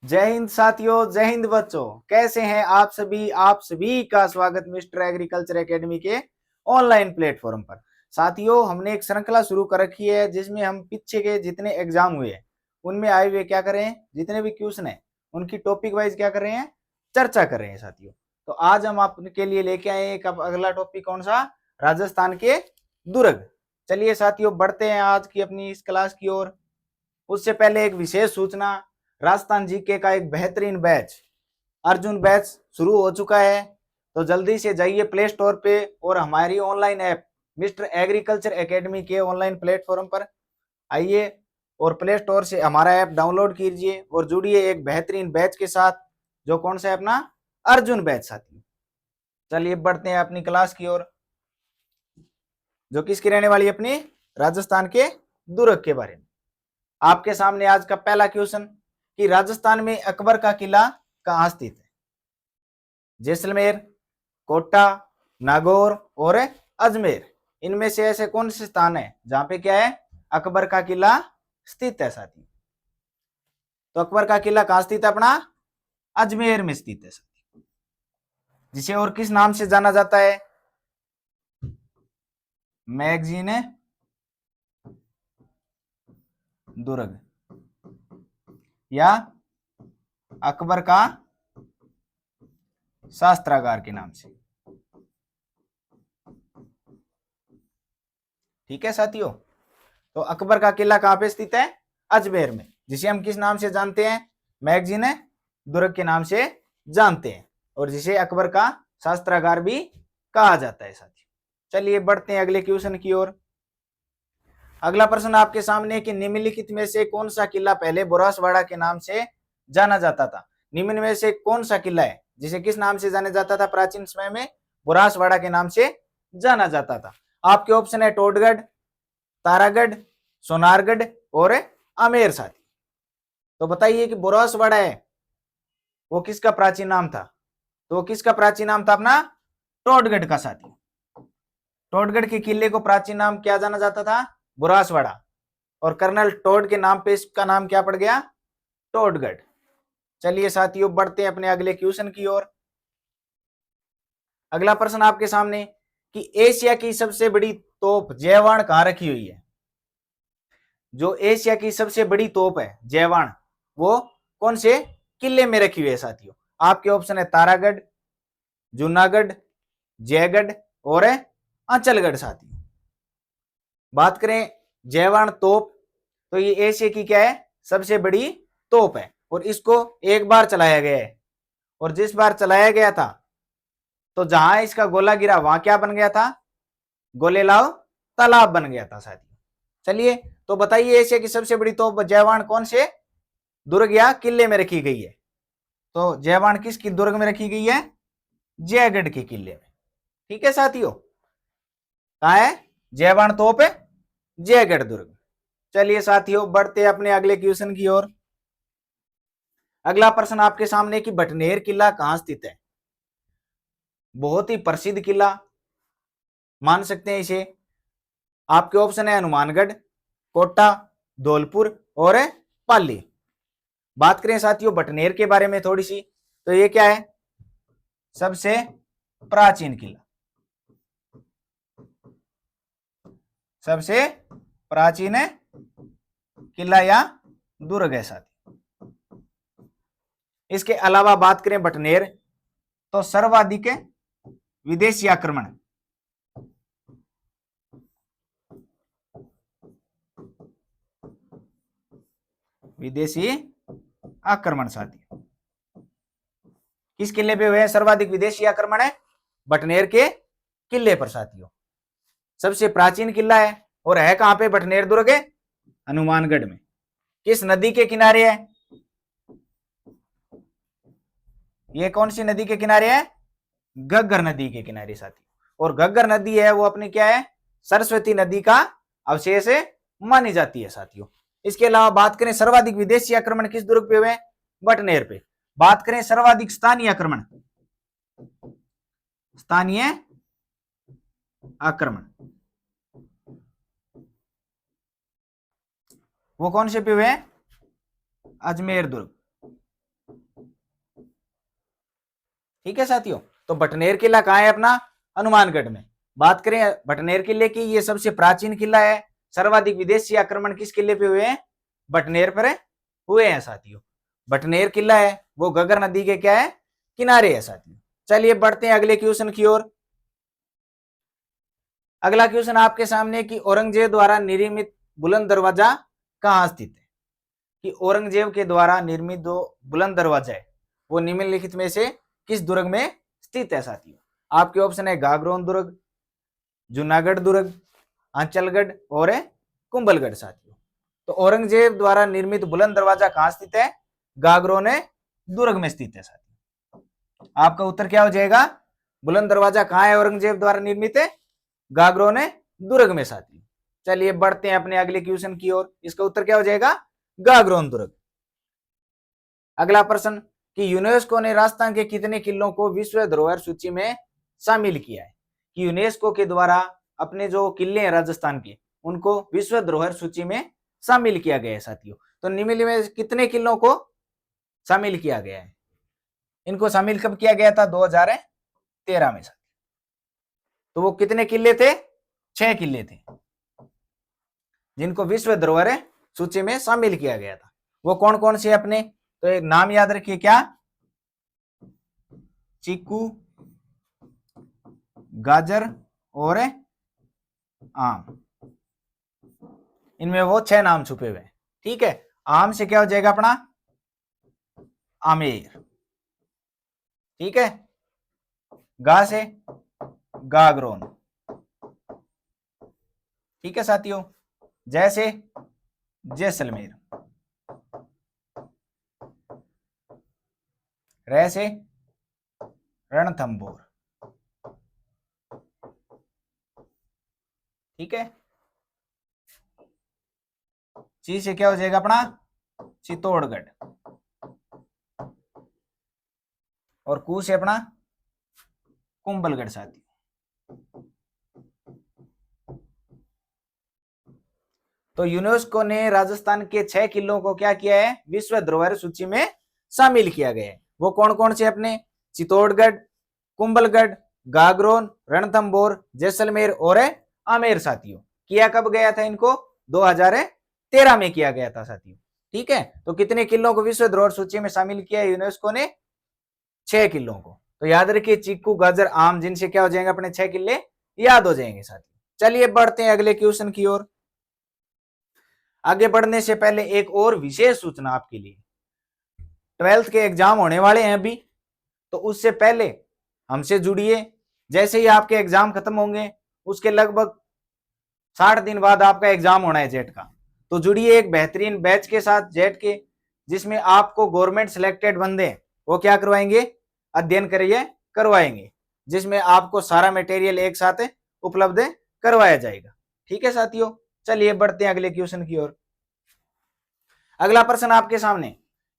जय हिंद साथियों, जय हिंद बच्चों। कैसे हैं आप सभी का स्वागत मिस्टर एग्रीकल्चर एकेडमी के ऑनलाइन प्लेटफॉर्म पर। साथियों, हमने एक श्रृंखला शुरू कर रखी है जिसमें हम पीछे के जितने एग्जाम हुए हैं उनमें आए हुए क्या कर रहे हैं, जितने भी क्वेश्चन है उनकी टॉपिक वाइज क्या कर रहे हैं, चर्चा कर रहे हैं। साथियों, तो आज हम आपके लिए लेके आए एक अगला टॉपिक कौन सा, राजस्थान के दुर्ग। चलिए साथियों, बढ़ते हैं आज की अपनी इस क्लास की ओर। उससे पहले एक विशेष सूचना, राजस्थान जीके का एक बेहतरीन बैच अर्जुन बैच शुरू हो चुका है। तो जल्दी से जाइए प्ले स्टोर पे और हमारी online app mister agriculture academy के ऑनलाइन प्लेटफॉर्म पर आइए और प्ले स्टोर से हमारा ऐप डाउनलोड कीजिए और जुड़िए एक बेहतरीन बैच के साथ, जो कौन सा है, अपना अर्जुन बैच। साथी, चलिए बढ़ते हैं अपनी क्लास की ओर, जो किसकी रहने वाली है, अपनी राजस्थान के दुर्ग के बारे में। आपके सामने आज का पहला क्वेश्चन कि राजस्थान में अकबर का किला कहां स्थित है। जैसलमेर, कोटा, नागौर और अजमेर, इनमें से ऐसे कौन से स्थान है जहां पे क्या है, अकबर का किला स्थित है। साथी, तो अकबर का किला कहां स्थित है, अपना अजमेर में स्थित है साथी, जिसे और किस नाम से जाना जाता है, मैगजीन दुर्ग या अकबर का शास्त्रागार के नाम से। ठीक है साथियों, तो अकबर का किला कहां पे स्थित है, अजमेर में, जिसे हम किस नाम से जानते हैं, मैगजीन दुर्ग के नाम से जानते हैं, और जिसे अकबर का शास्त्रागार भी कहा जाता है। साथियों, चलिए बढ़ते हैं अगले क्वेश्चन की ओर। अगला प्रश्न आपके सामने है कि निम्नलिखित में से कौन सा किला पहले बुरासवाड़ा के नाम से जाना जाता था। निम्न में से कौन सा किला है जिसे किस नाम से जाना जाता था, प्राचीन समय में बुरासवाड़ा के नाम से जाना जाता था। आपके ऑप्शन है टोडगढ़, तारागढ़, सोनारगढ़ और आमेर। साथी, तो बताइए कि बुरासवाड़ा है वो किसका प्राचीन नाम था, तो किसका प्राचीन नाम था, अपना टोडगढ़ का। साथी, टोडगढ़ के किले को प्राचीन नाम क्या जाना जाता था, बुरासवाड़ा, और कर्नल टोड के नाम पे इसका नाम क्या पड़ गया, टोडगढ़। चलिए साथियों, बढ़ते हैं अपने अगले क्वेश्चन की ओर। अगला प्रश्न आपके सामने कि एशिया की सबसे बड़ी तोप जयवाण कहां रखी हुई है। जो एशिया की सबसे बड़ी तोप है जयवाण, वो कौन से किले में रखी हुई है। साथियों, आपके ऑप्शन है तारागढ़, जूनागढ़, जयगढ़ और अंचलगढ़। साथी, बात करें जयवाण तोप, तो ये एशिया की क्या है, सबसे बड़ी तोप है, और इसको एक बार चलाया गया है, और जिस बार चलाया गया था तो जहां इसका गोला गिरा वहां क्या बन गया था, गोलेलाव तालाब बन गया था। साथियों, चलिए तो बताइए एशिया की सबसे बड़ी तोप जयवाण कौन से दुर्ग या किले में रखी गई है। तो जयवाण किस दुर्ग में रखी गई है, जयगढ़ के किले में। ठीक है साथियों, कहा है, जयवाण तोप जयगढ़ दुर्ग। चलिए साथियों, बढ़ते अपने अगले क्वेश्चन की ओर। अगला प्रश्न आपके सामने कि भटनेर किला कहां स्थित है। बहुत ही प्रसिद्ध किला मान सकते हैं इसे। आपके ऑप्शन है हनुमानगढ़, कोटा, धौलपुर और पाली। बात करें साथियों भटनेर के बारे में थोड़ी सी, तो ये क्या है, सबसे प्राचीन किला, सबसे प्राचीन किला या दुर्ग है। साथी, इसके अलावा बात करें भटनेर, तो सर्वाधिक विदेशी आक्रमण, विदेशी आक्रमण साथी किस किले पे हुए हैं, सर्वाधिक विदेशी आक्रमण है भटनेर के किले पर। साथियों, सबसे प्राचीन किला है और है कहां पे, भटनेर दुर्ग है हनुमानगढ़ में। किस नदी के किनारे है, ये कौन सी नदी के किनारे है, घग्गर नदी के किनारे। साथी, और घग्गर नदी है वो अपनी क्या है, सरस्वती नदी का अवशेष मानी जाती है। साथियों, इसके अलावा बात करें सर्वाधिक विदेशी आक्रमण किस दुर्ग पे हुए, भटनेर पे। बात करें सर्वाधिक स्थानीय आक्रमण, स्थानीय आक्रमण वो कौन से पे हुए, अजमेर दुर्ग। ठीक है साथियों। तो बटनेर किला कहाँ है अपना? हनुमानगढ़ में। बात करें बटनेर किले की, ये सबसे प्राचीन किला है। सर्वाधिक विदेशी आक्रमण किस किले पे हुए हैं? बटनेर पर हुए हैं साथियों। बटनेर किला है वो घग्गर नदी के क्या है? किनारे है साथियों। चलिए बढ़ते हैं अगले क्वेश्चन की ओर। अगला क्वेश्चन आपके सामने कि औरंगजेब द्वारा निर्मित बुलंद दरवाजा कहाँ स्थित है? कि औरंगजेब के द्वारा निर्मित जो बुलंद दरवाजा है वो निम्नलिखित में से किस दुर्ग में स्थित है साथियों? आपके ऑप्शन है गागरोन दुर्ग, जूनागढ़ दुर्ग, आंचलगढ़ और कुंभलगढ़ साथियों। तो औरंगजेब द्वारा निर्मित बुलंद दरवाजा कहाँ स्थित है? गागरोन दुर्ग में स्थित है साथियों। आपका उत्तर क्या हो जाएगा? बुलंद दरवाजा कहाँ है औरंगजेब द्वारा निर्मित है? गागरोन दुर्ग में साथियों। चलिए बढ़ते हैं अपने अगले क्वेश्चन की ओर। इसका उत्तर क्या हो जाएगा? गागरोन दुर्ग। अगला प्रश्न कि यूनेस्को ने राजस्थान के कितने किलों को विश्व धरोहर सूची में शामिल किया है? कि यूनेस्को के द्वारा अपने जो किले हैं राजस्थान के उनको विश्व धरोहर सूची में शामिल किया गया है साथियों। तो निम्नलिखित में कितने किलों को शामिल किया गया है? इनको शामिल कब किया गया था? 2013 में। तो वो कितने किले थे? 6 किले थे जिनको विश्व धरोहर सूची में शामिल किया गया था। वो कौन कौन से अपने? तो एक नाम याद रखिए, क्या? चीकू, गाजर और आम। इनमें वो 6 नाम छुपे हुए हैं। ठीक है। आम से क्या हो जाएगा अपना? आमेर। ठीक है। गा से गागरोन। ठीक है साथियों। जय से जैसलमेर। रह से रणथंभौर। ठीक है। ची से क्या हो जाएगा अपना? चित्तौड़गढ़। और कू से अपना कुंभलगढ़ साथी। तो यूनेस्को ने राजस्थान के 6 किलों को क्या किया है? विश्व धरोहर सूची में शामिल किया गया है। वो कौन कौन से अपने? चित्तौड़गढ़, कुंभलगढ़, गागरोन, रणथंभौर, जैसलमेर और आमेर साथियों। किया कब गया था इनको? 2013 में किया गया था साथियों। ठीक है। तो कितने किलों को विश्व धरोहर सूची में शामिल किया है यूनेस्को ने? 6 किलों को। तो याद रखिए चीकू, गाजर, आम, जिनसे क्या हो जाएंगे अपने 6 किले याद हो जाएंगे साथियों। चलिए बढ़ते हैं अगले क्वेश्चन की ओर। आगे बढ़ने से पहले एक और विशेष सूचना आपके लिए। 12th के एग्जाम होने वाले हैं अभी, तो उससे पहले हमसे जुड़िए। जैसे ही आपके एग्जाम खत्म होंगे उसके लगभग 60 दिन बाद आपका एग्जाम होना है जेट का। तो जुड़िए एक बेहतरीन बैच के साथ जेट के, जिसमें आपको गवर्नमेंट सिलेक्टेड बंदे वो क्या करवाएंगे? अध्ययन करिए करवाएंगे, जिसमें आपको सारा मटेरियल एक साथ उपलब्ध करवाया जाएगा। ठीक है साथियों। चलिए बढ़ते हैं अगले क्वेश्चन की ओर। अगला प्रश्न आपके सामने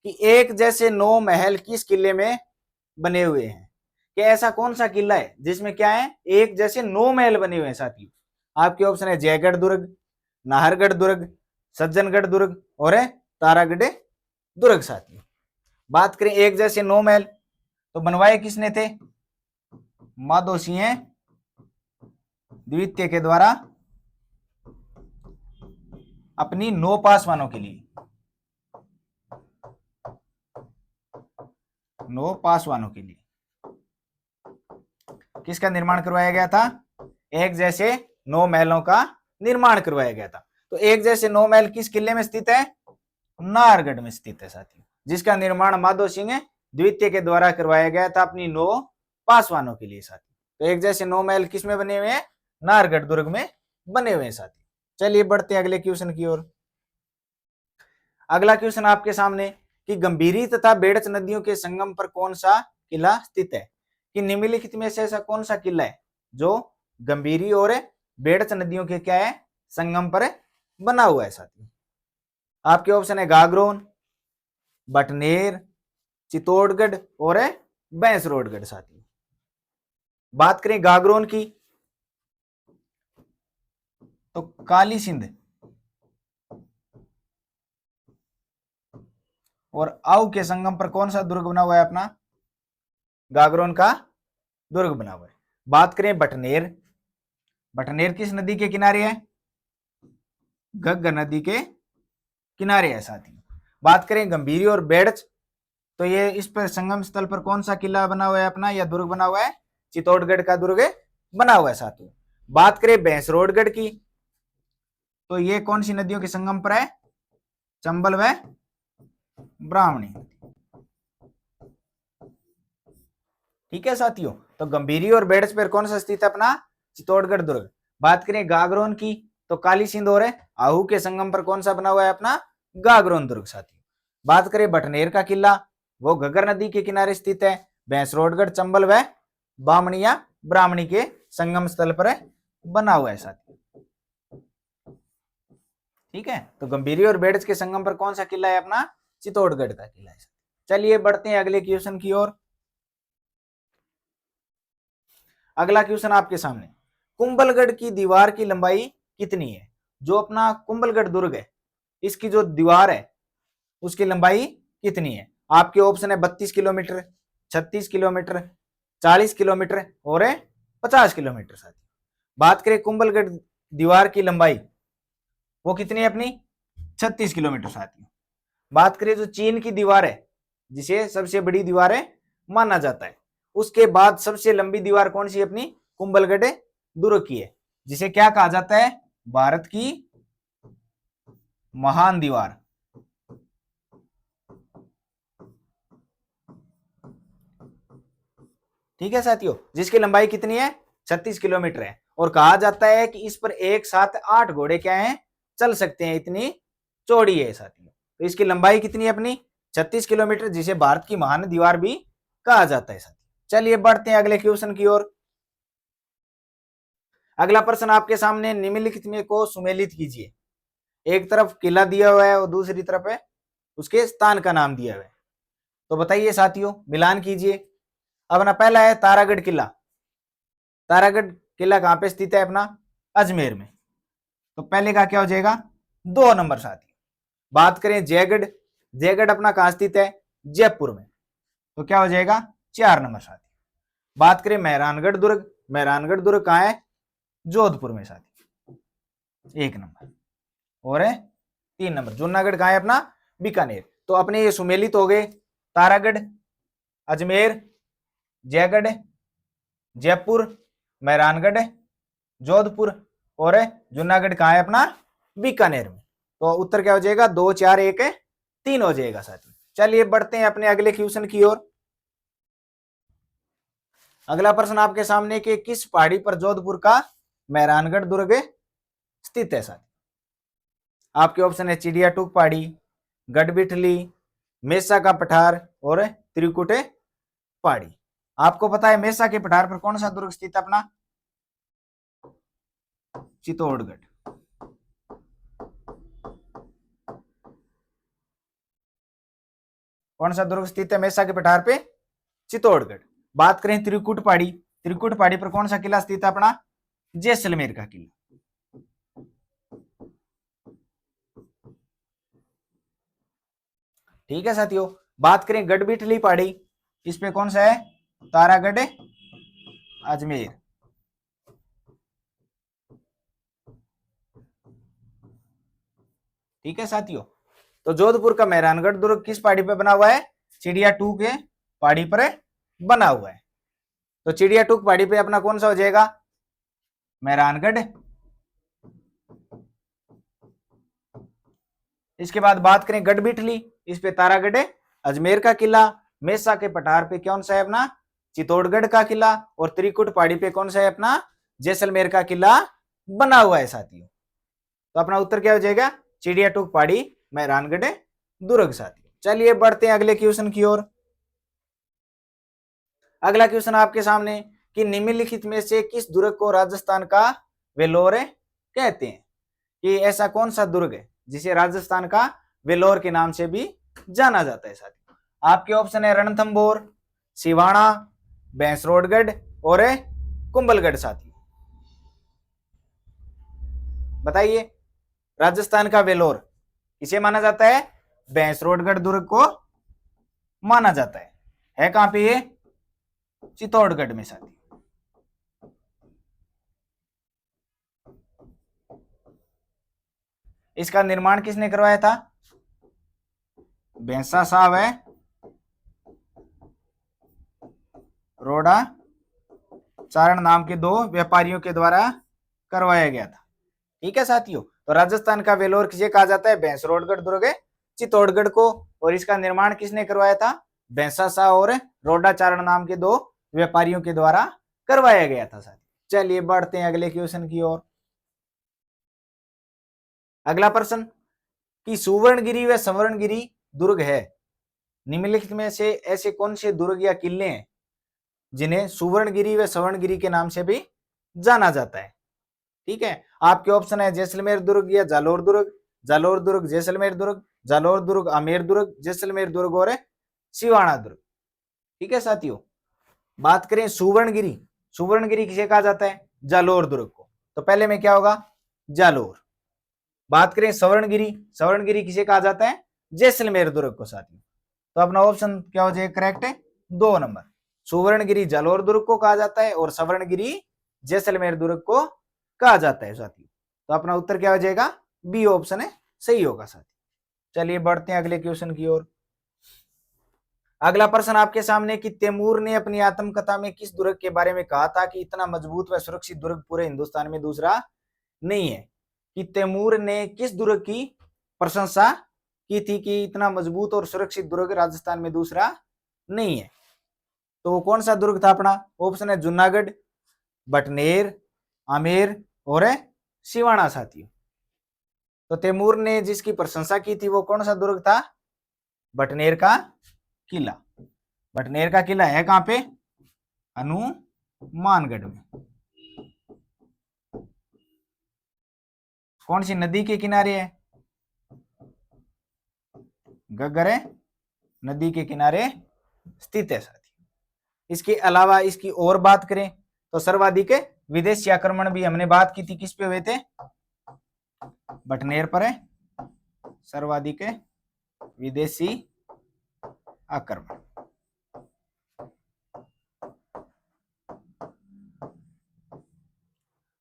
कि एक जैसे 9 महल किस किले में बने हुए हैं? कि ऐसा कौन सा किला है जिसमें क्या है? एक जैसे 9 महल बने हुए हैं साथियों। आपके ऑप्शन है जयगढ़ दुर्ग, नाहरगढ़ दुर्ग, सज्जनगढ़ दुर्ग और तारागढ़ दुर्ग साथियों। बात करें एक जैसे 9 महल, तो बनवाए किसने थे? माधो सिंह द्वितीय के द्वारा अपनी 9 पासवानों के लिए। 9 पासवानों के लिए किसका निर्माण करवाया गया था? एक जैसे 9 महलों का निर्माण करवाया गया था। तो एक जैसे 9 महल किस किले में स्थित है? नाहरगढ़ में स्थित है साथियों, जिसका निर्माण माधो सिंह द्वितीय के द्वारा करवाया गया था अपनी 9 पासवानों के लिए साथियों। तो एक जैसे 9 महल किस में बने हुए हैं? नाहरगढ़ दुर्ग में बने हुए हैं साथियों। चलिए बढ़ते हैं अगले क्वेश्चन की ओर। अगला क्वेश्चन आपके सामने कि गंभीरी तथा बेड़च नदियों के संगम पर कौन सा किला स्थित है? कि निम्नलिखित में से ऐसा कौन सा किला है जो गंभीरी और बेड़च नदियों के क्या है? संगम पर बना हुआ है साथियों। आपके ऑप्शन है गागरोन, बटनेर, चित्तौड़गढ़ और बैंसरोडगढ़ साथियों। बात करें गागरोन की, तो काली सिंध और आऊ के संगम पर कौन सा दुर्ग बना हुआ है अपना? गागरोन का दुर्ग बना हुआ है। बात करें बटनेर, बटनेर किस नदी के किनारे है? घग्गर नदी के किनारे है साथियों। बात करें गंभीरी और बेड़च, तो ये इस पर संगम स्थल पर कौन सा किला बना हुआ है अपना, या दुर्ग बना हुआ है? चित्तौड़गढ़ का दुर्ग बना हुआ है साथियों। बात करें भैंसरोडगढ़ की, तो ये कौन सी नदियों के संगम पर है? चंबल व ब्राह्मणी। ठीक है साथियों, तो गंभीरी और बेड़च पर कौन सा स्थित है अपना? चित्तौड़गढ़ दुर्ग। बात करें गागरोन की, तो काली सिंध और आहू के संगम पर कौन सा बना हुआ है अपना? गागरोन दुर्ग साथियों। बात करें बटनेर का किला, वो घग्गर नदी के किनारे स्थित है। भैंसरोडगढ़ चंबल व बामणिया ब्राह्मणी के संगम स्थल पर बना हुआ है साथियों। ठीक है, तो गंभीरी और बेड़च के संगम पर कौन सा किला है अपना? चित्तौड़गढ़ का किला है। चलिए बढ़ते हैं अगले क्वेश्चन की ओर। अगला क्वेश्चन आपके सामने, कुंभलगढ़ की दीवार की लंबाई कितनी है? जो अपना कुंभलगढ़ दुर्ग है, इसकी जो दीवार है उसकी लंबाई कितनी है? आपके ऑप्शन है 32 किलोमीटर, 36 किलोमीटर, 40 किलोमीटर और 50 किलोमीटर साथियों। बात करें कुंभलगढ़ दीवार की लंबाई, वो कितनी है अपनी? 36 किलोमीटर साथियों। बात करें जो चीन की दीवार है, जिसे सबसे बड़ी दीवार है माना जाता है, उसके बाद सबसे लंबी दीवार कौन सी अपनी? कुंभलगढ़ दुर्ग की है, जिसे क्या कहा जाता है? भारत की महान दीवार। ठीक है साथियों, जिसकी लंबाई कितनी है? 36 किलोमीटर है। और कहा जाता है कि इस पर एक साथ 8 घोड़े क्या हैं? चल सकते हैं, इतनी चौड़ी है साथियों। तो इसकी लंबाई कितनी है अपनी? 36 किलोमीटर, जिसे भारत की महान दीवार भी कहा जाता है साथियों। चलिए बढ़ते हैं अगले क्वेश्चन की ओर। अगला प्रश्न आपके सामने, निम्नलिखित में को सुमेलित कीजिए। एक तरफ किला दिया हुआ है और दूसरी तरफ है उसके स्थान का नाम दिया हुआ है, तो बताइए साथियों, मिलान कीजिए। अब ना पहला है तारागढ़ किला। तारागढ़ किला कहां पे स्थित है अपना? अजमेर में। तो पहले का क्या हो जाएगा? 2 नंबर साथियों। बात करें जयगढ़, जयगढ़ अपना कहां स्थित है? जयपुर में। तो क्या हो जाएगा? 4 नंबर साथियों। बात करें मेहरानगढ़ दुर्ग, मेहरानगढ़ दुर्ग कहां है? जोधपुर में साथियों, 1 नंबर। और 3 नंबर जूनागढ़ कहां है अपना? बीकानेर। तो अपने ये सुमेलित हो गए, तारागढ़, अजमेर, जयगढ़, जयपुर, मेहरानगढ़, जोधपुर और जूनागढ़ कहां है अपना? बीकानेर में। तो उत्तर क्या हो जाएगा? 2, 4, 1, 3 हो जाएगा साथियों। चलिए बढ़ते हैं अपने अगले क्वेश्चन की ओर। अगला प्रश्न आपके सामने कि किस पहाड़ी पर जोधपुर का मेहरानगढ़ दुर्ग स्थित है साथियों? आपके ऑप्शन है चिड़िया टूक पहाड़ी, गढ़बिठली, मेसा का पठार और त्रिकुट पहाड़ी। आपको पता है मेसा के पठार पर कौन सा दुर्ग स्थित है अपना? चित्तौड़गढ़। कौन सा दुर्ग स्थित है मेसा के पठार पे? चित्तौड़गढ़। बात करें त्रिकुट पहाड़ी, त्रिकुट पहाड़ी पर कौन सा किला स्थित है अपना? जैसलमेर का किला। ठीक है साथियों। बात करें गढ़बिठली पहाड़ी, इस पे कौन सा है? तारागढ़ अजमेर। ठीक है साथियों, तो जोधपुर का मेहरानगढ़ दुर्ग किस पहाड़ी पे बना हुआ है? चिड़िया टू के पहाड़ी पर बना हुआ है। तो चिड़िया टूक पहाड़ी पे अपना कौन सा हो जाएगा? मेहरानगढ़। इसके बाद बात करें गढ़बिठली, इस पे तारागढ़ अजमेर का किला। मेसा के पठार पे कौन सा है अपना? चित्तौड़गढ़ का किला। और त्रिकुट पहाड़ी पे कौन सा है अपना? जैसलमेर का किला बना हुआ है साथियों। तो अपना उत्तर क्या हो जाएगा? चिड़िया टूक पहाड़ी, मेहरानगढ़ दुर्ग साथियों। चलिए बढ़ते हैं अगले क्वेश्चन की ओर। अगला क्वेश्चन आपके सामने कि निम्नलिखित में से किस दुर्ग को राजस्थान का वेलोर कहते हैं? कि ऐसा कौन सा दुर्ग है जिसे राजस्थान का वेलोर के नाम से भी जाना जाता है साथियों? आपके ऑप्शन है रणथंभौर, सिवाना, भैंसरोडगढ़ और कुंभलगढ़ साथियों। बताइए, राजस्थान का वेलोर किसे माना जाता है? भैंसरोडगढ़ दुर्ग को माना जाता है कहां पे ये? चित्तौड़गढ़ में साथियों। इसका निर्माण किसने करवाया था? भैंसा साहब है रोड़ा चारण नाम के दो व्यापारियों के द्वारा करवाया गया था। ठीक है साथियों, तो राजस्थान का वेलोर किसे कहा जाता है? भैंसरोडगढ़ दुर्ग चित्तौड़गढ़ को। और इसका निर्माण किसने करवाया था? भैंसा शाह और रोडाचारण नाम के दो व्यापारियों के द्वारा करवाया गया था साथियों। चलिए बढ़ते हैं अगले क्वेश्चन की ओर। अगला प्रश्न कि सुवर्णगिरी व सवर्णगिरी दुर्ग है, निम्नलिखित में से ऐसे कौन से दुर्ग या किले हैं जिन्हें सुवर्णगिरी व सवर्णगिरी के नाम से भी जाना जाता है? ठीक है, आपके ऑप्शन है जैसलमेर दुर्ग या जालोर दुर्ग, जालोर दुर्ग जैसलमेर दुर्ग, जालोर दुर्ग आमेर दुर्ग, जैसलमेर दुर्ग और सिवाना दुर्ग। ठीक है साथियों, बात करें सुवर्णगिरी, सुवर्णगिरी किसे कहा जाता है? जालोर दुर्ग को। तो पहले में क्या होगा? जालोर। बात करें सवर्णगिरी, सवर्णगिरी किसे कहा जाता है? जैसलमेर दुर्ग को साथियों। तो अपना ऑप्शन क्या हो जाएगा? करेक्ट है 2 नंबर। सुवर्णगिरी जालोर दुर्ग को कहा जाता है और सवर्णगिरी जैसलमेर दुर्ग को कहा जाता है साथियों। तो अपना उत्तर क्या हो जाएगा? बी ऑप्शन है सही होगा साथियों। चलिए बढ़ते हैं अगले क्वेश्चन की ओर। अगला प्रश्न आपके सामने कि तैमूर ने अपनी आत्मकथा में किस दुर्ग के बारे में कहा था कि इतना मजबूत व सुरक्षित दुर्ग पूरे हिंदुस्तान में दूसरा नहीं है? कि तैमूर ने किस दुर्ग की प्रशंसा की थी कि इतना मजबूत और सुरक्षित दुर्ग राजस्थान में दूसरा नहीं है? तो वो कौन सा दुर्ग था अपना? ऑप्शन है जूनागढ़, बटनेर, आमेर और सिवाना साथियों। तो तैमूर ने जिसकी प्रशंसा की थी वो कौन सा दुर्ग था? बटनेर का किला। बटनेर का किला है कहां पे? हनुमानगढ़ में। कौन सी नदी के किनारे है? घग्गर नदी के किनारे स्थित है साथियों। इसके अलावा इसकी और बात करें तो सर्वाधिक विदेशी आक्रमण भी हमने बात की थी किस पे हुए थे? बटनेर पर है सर्वाधिक विदेशी आक्रमण।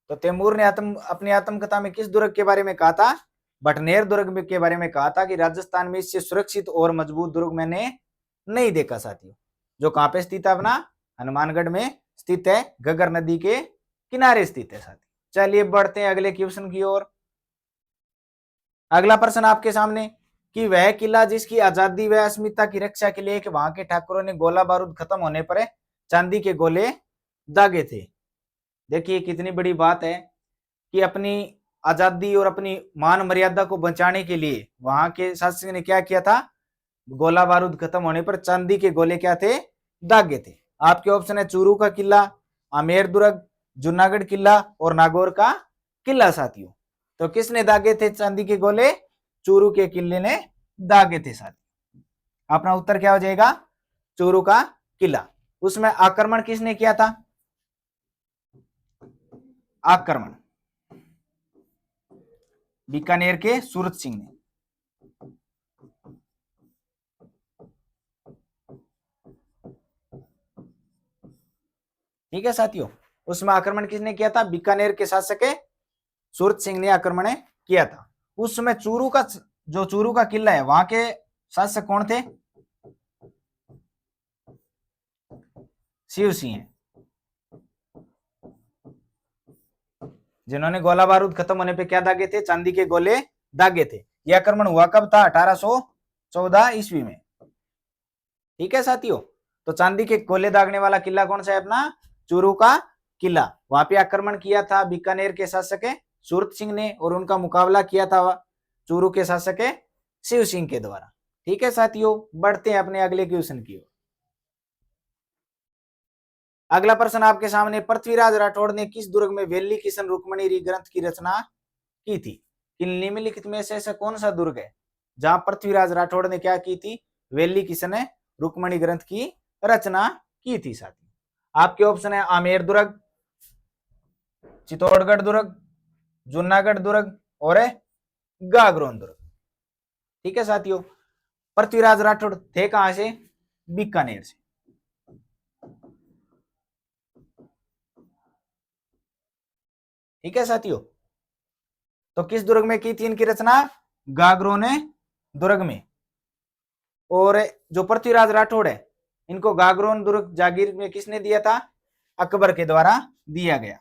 तो तैमूर ने अपनी आत्मकथा में किस दुर्ग के बारे में कहा था? बटनेर दुर्ग के बारे में कहा था कि राजस्थान में इससे सुरक्षित और मजबूत दुर्ग मैंने नहीं देखा साथियों। जो कहां पे स्थित है? अपना हनुमानगढ़ में स्थित है, घग्गर नदी के किनारे स्थित है साथियों। चलिए बढ़ते हैं अगले क्वेश्चन की ओर। अगला प्रश्न आपके सामने कि वह किला जिसकी आजादी व अस्मिता की रक्षा के लिए वहां के ठाकुरों ने गोला बारूद खत्म होने पर चांदी के गोले दागे थे। देखिए कितनी बड़ी बात है कि अपनी आजादी और अपनी मान मर्यादा को बचाने के लिए वहां के शासक ने क्या किया था? गोला बारूद खत्म होने पर चांदी के गोले क्या थे? दागे थे। आपके ऑप्शन है चूरू का किला, आमेर दुर्ग, जूनागढ़ किला और नागौर का किला साथियों। तो किसने दागे थे चांदी के गोले? चूरू के किले ने दागे थे साथियों। अपना उत्तर क्या हो जाएगा? चूरू का किला। उसमें आक्रमण किसने किया था? आक्रमण बीकानेर के सूरत सिंह ने। ठीक है साथियों, उसमें आक्रमण किसने किया था? बीकानेर के शासक सूरत सिंह ने आक्रमण किया था। उस समय चूरू का जो चूरू का किला है वहां के शासक कौन थे? शिव सिंह, जिन्होंने गोला बारूद खत्म होने पे क्या दागे थे? चांदी के गोले दागे थे। यह आक्रमण हुआ कब था? 1814 ईस्वी में। ठीक है साथियों, तो चांदी के गोले दागने वाला किला कौन सा है? अपना चूरू का किला। वहां पे आक्रमण किया था बीकानेर के शासक सूरत सिंह ने और उनका मुकाबला किया था चूरू के शासक शिव सिंह के द्वारा। ठीक है साथियों, बढ़ते हैं अपने अगले क्वेश्चन की ओर। अगला प्रश्न आपके सामने, पृथ्वीराज राठौड़ ने किस दुर्ग में वेली किशन रुक्मणी ग्रंथ की रचना की थी? निम्नलिखित में से ऐसा कौन सा दुर्ग है जहां पृथ्वीराज राठौड़ ने क्या की थी? वेली किशन रुक्मणी ग्रंथ की रचना की थी साथियों। आपके ऑप्शन है आमेर दुर्ग, चित्तौड़गढ़ दुर्ग, जूनागढ़ दुर्ग और गागरोन दुर्ग। ठीक है साथियों, पृथ्वीराज राठौड़ थे कहां से? बीकानेर से। ठीक है साथियों। तो किस दुर्ग में की थी इनकी रचना? गागरों ने दुर्ग में। और जो पृथ्वीराज राठौड़ है, इनको गागरोन दुर्ग जागीर में किसने दिया था? अकबर के द्वारा दिया गया,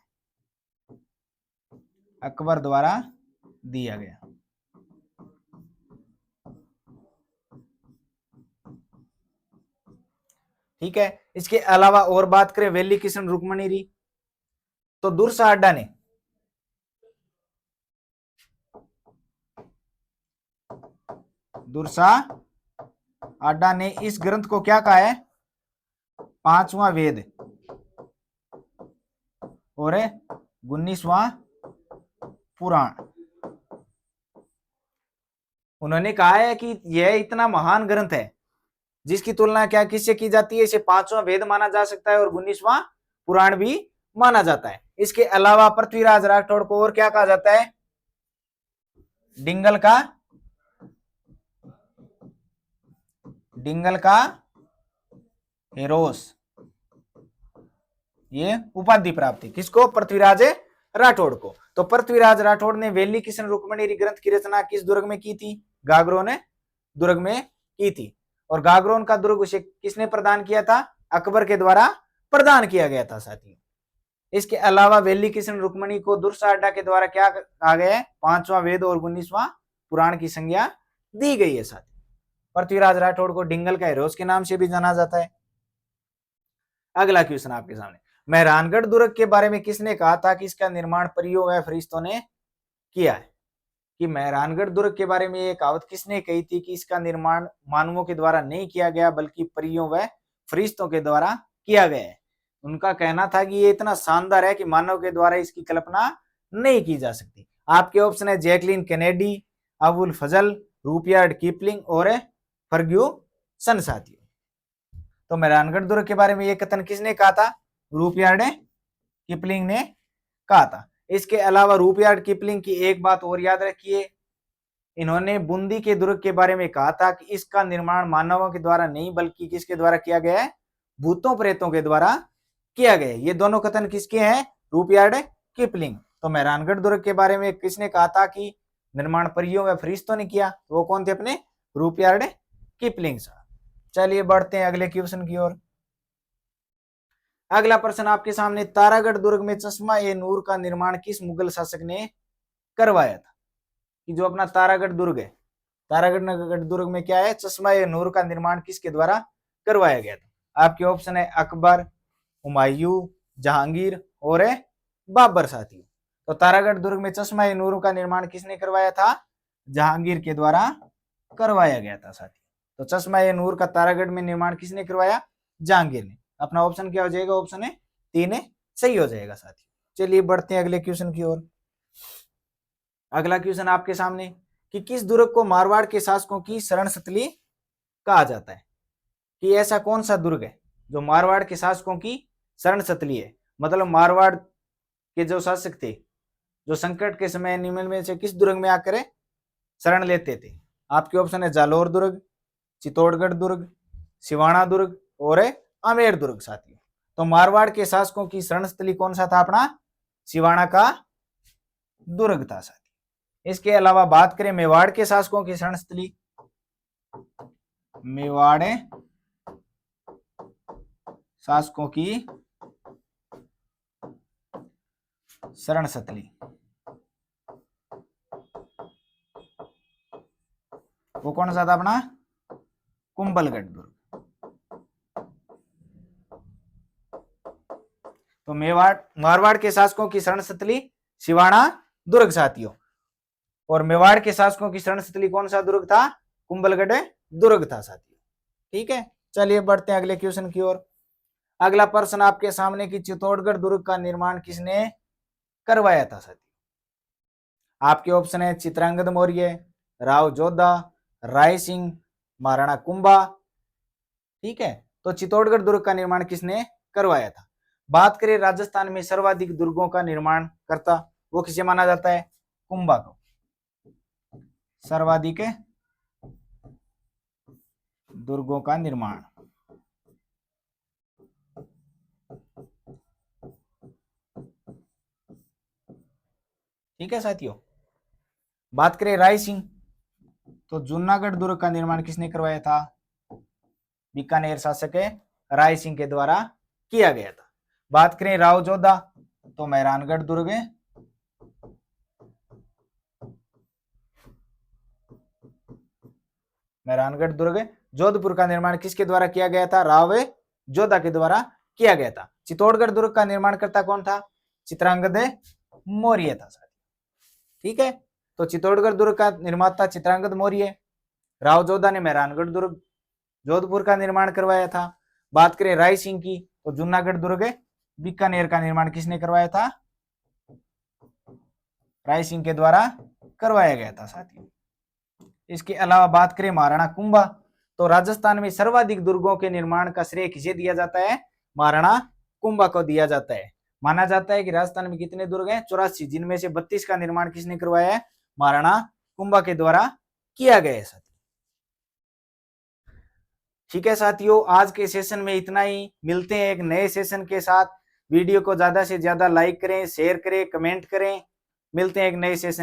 अकबर द्वारा दिया गया। ठीक है। इसके अलावा और बात करें वेली किशन रुक्मणी री, तो दुर्सा अड्डा ने दुर्सा अड्डा ने इस ग्रंथ को क्या कहा है? पांचवा वेद और 19वां पुराण। उन्होंने कहा है कि यह इतना महान ग्रंथ है जिसकी तुलना क्या किससे की जाती है? इसे पांचवा वेद माना जा सकता है और 19वां पुराण भी माना जाता है। इसके अलावा पृथ्वीराज राठौड़ को और क्या कहा जाता है? डिंगल का हेरोस, ये उपाधि प्राप्त थी किसको? पृथ्वीराज राठौड़ को। तो पृथ्वीराज राठौड़ ने वेली किशन रुक्मणी ग्रंथ की रचना किस दुर्ग में की थी? गागरोन दुर्ग में की थी। और गागरोन का दुर्ग उसे किसने प्रदान किया था? अकबर के द्वारा प्रदान किया गया था साथियों। इसके अलावा वेली किशन रुक्मणी को दुर्सा अड्डा के द्वारा क्या कहा गया है? पांचवा वेद और 19वां पुराण की संज्ञा दी गई है साथियों। पृथ्वीराज राठौड़ को डिंगल का हेरोस के नाम से भी जाना जाता है। अगला क्वेश्चन आपके सामने, मेहरानगढ़ दुर्ग के बारे में किसने कहा था कि इसका निर्माण परियों व फरिश्तों ने किया है? कि मेहरानगढ़ दुर्ग के बारे में ये कहावत किसने कही थी कि इसका निर्माण मानवों के द्वारा नहीं किया गया बल्कि परियों व फरिश्तों के द्वारा किया गया है? उनका कहना था कि ये इतना शानदार है कि मानव के द्वारा इसकी कल्पना नहीं की जा सकती। आपके ऑप्शन है जैकलिन कैनेडी, अबुल फजल, रुपयार्ड किपलिंग और फर्ग्यूसन साथियों। तो मेहरानगढ़ दुर्ग के बारे में ये कथन किसने कहा था? रुपयार्ड किपलिंग ने कहा था। इसके अलावा रुपयार्ड किपलिंग की एक बात और याद रखिए, इन्होंने बूंदी के दुर्ग के बारे में कहा था कि इसका निर्माण मानवों के द्वारा नहीं बल्कि किसके द्वारा किया गया है? भूतों प्रेतों के द्वारा किया गया। ये दोनों कथन किसके हैं? रुपयार्ड किपलिंग। तो मेहरानगढ़ दुर्ग के बारे में किसने कहा था कि निर्माण परियों व फरिश्तों ने किया? वो कौन थे? अपने रुपयार्ड किपलिंग साहब। चलिए बढ़ते हैं अगले क्वेश्चन की ओर। अगला प्रश्न आपके सामने, तारागढ़ दुर्ग में चश्मा ए नूर का निर्माण किस मुगल शासक ने करवाया था? कि जो अपना तारागढ़ दुर्ग है, तारागढ़ दुर्ग में क्या है? चश्मा ए नूर का निर्माण किसके द्वारा करवाया गया था? आपके ऑप्शन है अकबर, हुमायूं, जहांगीर और बाबर साथियों। तो तारागढ़ दुर्ग में चश्मा ए नूर का निर्माण किसने करवाया था? जहांगीर के द्वारा करवाया गया था साथियों। तो चश्मा ए नूर का तारागढ़ में निर्माण किसने करवाया? जहांगीर ने। अपना ऑप्शन क्या हो जाएगा? ऑप्शन है 3 सही हो जाएगा साथियों। चलिए बढ़ते हैं अगले क्वेश्चन की ओर। अगला क्वेश्चन आपके सामने, कि किस दुर्ग को मारवाड़ के शासकों की शरण स्थली कहा जाता है? कि ऐसा कौन सा दुर्ग है जो मारवाड़ के शासकों की शरण स्थली है? मतलब मारवाड़ के जो शासक थे, जो संकट के समय निम्न में से किस दुर्ग में आकर शरण लेते थे? आपके ऑप्शन है जालोर दुर्ग, चित्तौड़गढ़ दुर्ग, सिवाना दुर्ग और आमेर दुर्ग साथियों। तो मारवाड़ के शासकों की शरण स्थली कौन सा था? अपना सिवाना का दुर्ग था साथियों। इसके अलावा बात करें मेवाड़ के शासकों की शरण स्थली, मेवाड़ शासकों की शरण स्थली वो कौन सा था? अपना कुंभलगढ़ दुर्ग। तो मारवाड़ के शासकों की शरण स्थली सिवाना दुर्ग साथियों, और मेवाड़ के शासकों की शरण स्थली कौन सा दुर्ग था? कुंभलगढ़ दुर्ग था साथियों। ठीक है, चलिए बढ़ते हैं अगले क्वेश्चन की ओर। अगला प्रश्न आपके सामने, कि चित्तौड़गढ़ दुर्ग का निर्माण किसने करवाया था साथियों? आपके ऑप्शन है चित्रांगद मौर्य, राव जोधा, राय सिंह, महाराणा कुंभा। ठीक है, तो चित्तौड़गढ़ दुर्ग का निर्माण किसने करवाया था? बात करें राजस्थान में सर्वाधिक दुर्गों का निर्माण करता, वो किसे माना जाता है? कुंभा को सर्वाधिक दुर्गों का निर्माण। ठीक है साथियों। बात करें राय सिंह, तो जूनागढ़ दुर्ग का निर्माण किसने करवाया था? बीकानेर शासक राय सिंह के द्वारा किया गया था। बात करें राव जोधा, तो मेहरानगढ़ दुर्ग मेहरानगढ़ दुर्ग जोधपुर का निर्माण किसके द्वारा किया गया था? राव जोधा के द्वारा किया गया था। चित्तौड़गढ़ दुर्ग का निर्माण करता कौन था? चित्रांगद मौर्य था साथियों। ठीक है, तो चित्तौड़गढ़ दुर्ग का निर्माता चित्रांगद मौर्य। राव जोधा ने मेहरानगढ़ दुर्ग जोधपुर का निर्माण करवाया था। बात करें राय सिंह की, तो जूनागढ़ दुर्ग बीकानेर का निर्माण किसने करवाया था? राय सिंह के द्वारा करवाया गया था साथियों। इसके अलावा बात करें महाराणा कुंभा, तो राजस्थान में सर्वाधिक दुर्गों के निर्माण का श्रेय किसे दिया जाता है? महाराणा कुंभा को दिया जाता है। माना जाता है कि राजस्थान में कितने दुर्ग हैं? 84, जिनमें से 32 का निर्माण किसने करवाया है? महाराणा कुंभा के द्वारा किया गया है साथियों। ठीक है साथियों, आज के सेशन में इतना ही। मिलते हैं एक नए सेशन के साथ। वीडियो को ज्यादा से ज्यादा लाइक करें, शेयर करें, कमेंट करें। मिलते हैं एक नए सेशन।